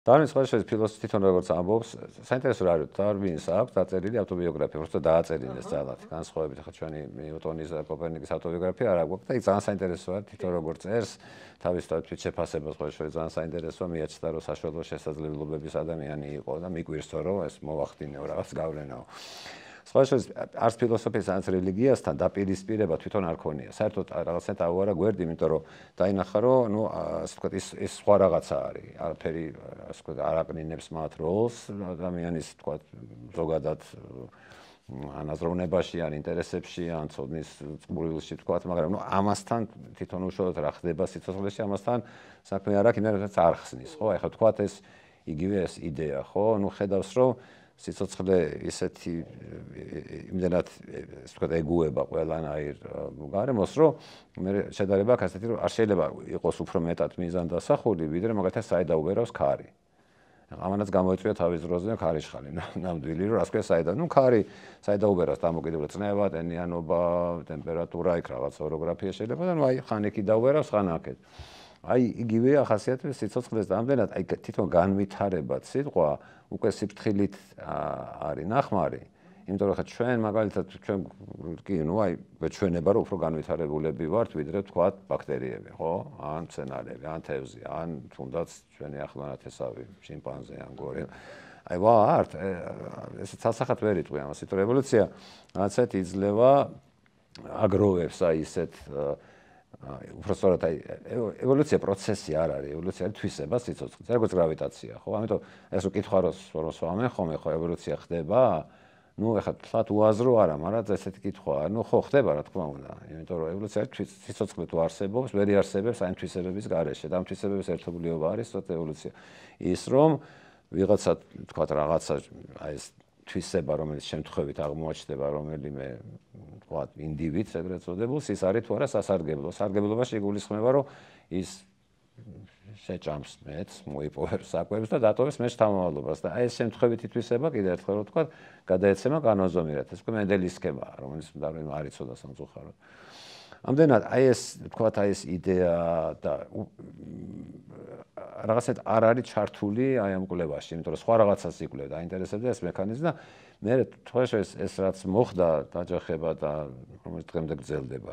დარვინის ყოველშაბათის ფილოსოფი თვითონ როგორც ამბობს, საინტერესო რა არის, დარვინს აქვს დაწერილი ავტობიოგრაფია, უბრალოდ დააწერინეს ძალად, განსხვავებით ახლა ჩვენი ნიუტონის და კოპერნიკის ავტობიოგრაფია არ აქვს და იქ ძალიან საინტერესოა თვითონ როგორც წერს, თავის თვითშეფასებას ყოველშაბათს ძალიან საინტერესოა მიაჩნდა, რომ საშუალო შესაძლებლობების ადამიანი იყო და მიკვირსო, რომ ეს მოვახდინეო, რაღაც გავლენაო. სხვადასხვა არც ფილოსოფიას, არც რელიგიასთან დაპირისპირება თვითონ არ ქონია. საერთოდ რაღაცნაირად აუარა გვერდი, იმიტომ რომ დაინახა, რომ ნუ ასე ვთქვათ, ის სხვა რაღაცა არის. არაფერი ასე ვთქვათ, არ აკნინებს მათ როლს ადამიანის ვთქვათ, ზოგადად ან აზროვნებაში, ან ინტერესებში, ან ცოდნის წყმულში ვთქვათ, მაგრამ ნუ ამასთან თვითონ უშუალოდ რა ხდება სიცოცხლეში, ამასთან საქმე არ აქვს, იმენაც არ ხსნის, ხო? ეხლა ვთქვათ ეს იგივე ეს იდეა, ხო? ნუ ხედავს, რომ სიცოცხლე ისეთი იმდენად ასე ვთქვათ ეგუება ყველანაირ გარემოს, რომ მე შედარება აქვს ასეთი, რომ არ შეიძლება იყოს უფრო მეტად მიზანდასახული, ვიდრე მაგალითად საიდაუბერავს ქარი. ამანაც გამოიწვია თავის დროზე ქარიშხალი, ნამდვილი, რომ რას ქვია საიდა. ნუ ქარი საიდაუბერავს დამოკიდებული წნევა, ტენიანობა, ტემპერატურა, იქ რაღაც ოროგრაფია შეიძლება და ნუ აი ხან იქ დაუბერავს, ხან აქეთ. აი იგივე ახასიათებს სიცოცხლეს და ამდენად აი თვითონ განვითარებად სიტყვა უკვე სიფრთხილით არის ნახმარი, იმიტომ რომ ხა ჩვენ მაგალითად ჩვენ კი ნუ აი ვეჩვენება რომ უფრო განვითარებულები ვართ ვიდრე თქვათ ბაქტერიები, ხო? ან მცენარეები, ან თევზი, ან თუნდაც ჩვენი ახლანათესავი შიმპანზე ან გორილი. აი ვართ, ეს ცალსახად ვერ იტყვი ამას, იმიტომ რომ ევოლუცია რაღაცეთ იძლევა აგროვებს აი ისეთ უბრალოდ აი ევოლუცია პროცესი არ არის, ევოლუცია არის თვისება სიცოცხლეს, როგორც გრავიტაცია, ხო? ამიტომ ეს რო კითხვა რო სვამენ ხოლმე, ხო ევოლუცია ხდება? ნუ ეხლა თლათ უაზრო არა, მაგრამ ესეთი კითხვაა, ნუ ხო ხდება რა თქმა უნდა, იმიტომ რომ ევოლუცია არის სიცოცხლე თუ არსებობს, ვერ იარსებებს აი თვისებების გარეშე, და ამ თვისებების ერთობლიობა არის სწორედ ევოლუცია. ის რომ ვიღაცა თქვა რაღაცა აი ეს თვისება, რომელიც შემთხვევით აღმოაჩნდება რომელიმე თქვა ინდივიდს ეგრეთ წოდებულს, ის არის თუ არა სასარგებლო. სარგებლობაში იგულისხმება, რომ ის შეჭამს მეც, მოიპოვებს საკვებს და დატოვებს მეც თავმომავლობას და აი ეს შემთხვევითი თვისება კიდე ერთხელ რო თქვა, გადაეცემა განაზომიერად. ეს უკვე მენდელის სქემაა, რომელიც დარვინმა არ იცოდა სამწუხაროდ. ამდენად აი ეს თქვათ აი ეს იდეა და რაღაცეთ არ არის ჩართული აი ამ კვლევაში, იმიტომ რომ სხვა რაღაცას იკვლევდა, აინტერესებდა ეს მექანიზმი და მე თქოს ეს რაც მოხდა დაჯახება და რომელიც დღემდე გრძელდება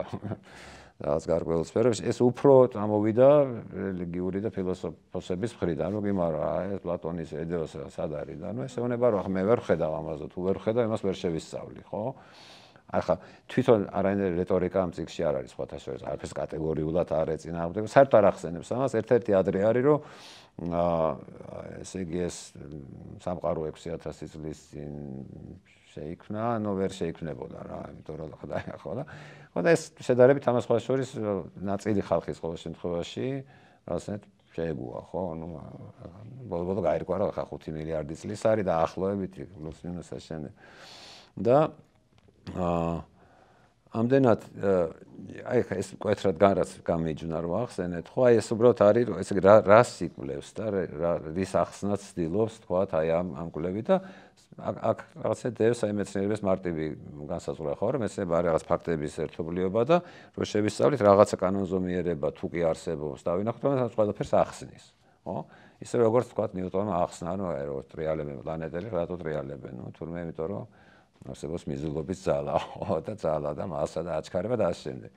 რაღაც გარკვეულ სფეროებში, ეს უფრო წამოვიდა რელიგიური და ფილოსოფოსების მხრიდან, რომ იმარა ეს პლატონის იდეოს სად არის და ნუ ესეუნება რომ მე ვერ ხედავ ამაზე, თუ ვერ ხედავ, იმას ვერ შევისწავლი, ხო? ახლა თვითონ არაინდელი რეტორიკა ამ წიგნში არ არის სხვათა შორის, არაფერს კატეგორიულად არ ეწინააღმდეგება, საერთოდ არ ახსენებს ამას, ერთ-ერთი ადრე არის, რომ ესე იგი ეს სამყარო 6000 წლის წინ შეიქმნა, ნუ ვერ შეიქმნებოდა რა, იმიტომ რომ ხო და ეს შედარებით ამას სხვა შორის ნაწილი ხალხის ყოველ შემთხვევაში რაღაცნაირად შეეგუა, ხო? ნუ ბოლო-ბოლო გაირკვა რა, ხა 5 მილიარდი წლის არის და ახლოებით პლუს მინუს ეს შემდეგ. და ამდენად აი ხა ეს მკვეთრად განრაც გამიჯნა რომ ახსენეთ, ხო აი ეს უბრალოდ არის რომ ესე იგი რას იკვლევს და რის ახსნაც ცდილობს თქვათ აი ამ კვლევით და აქ რაღაცა დევს აი მეცნიერების მარტივი განსაზღვრა ხო რომ ესება არის რაღაც ფაქტების ერთობლიობა და რო შევისწავლით რაღაცა კანონზომიერება თუ კი არსებობს და ვინახოთ რომ ეს ყველაფერს ახსნის, ხო? ისე როგორც თქვათ ნიუტონმა ახსნა რომ აი რო ტრიალებენ პლანეტები, რატო ტრიალებენ? ნუ თურმე იმიტომ რომ არსებობს მიზიდულობის ძალა, ხო და ძალა და მასა და აჩქარება და ასე შემდეგ.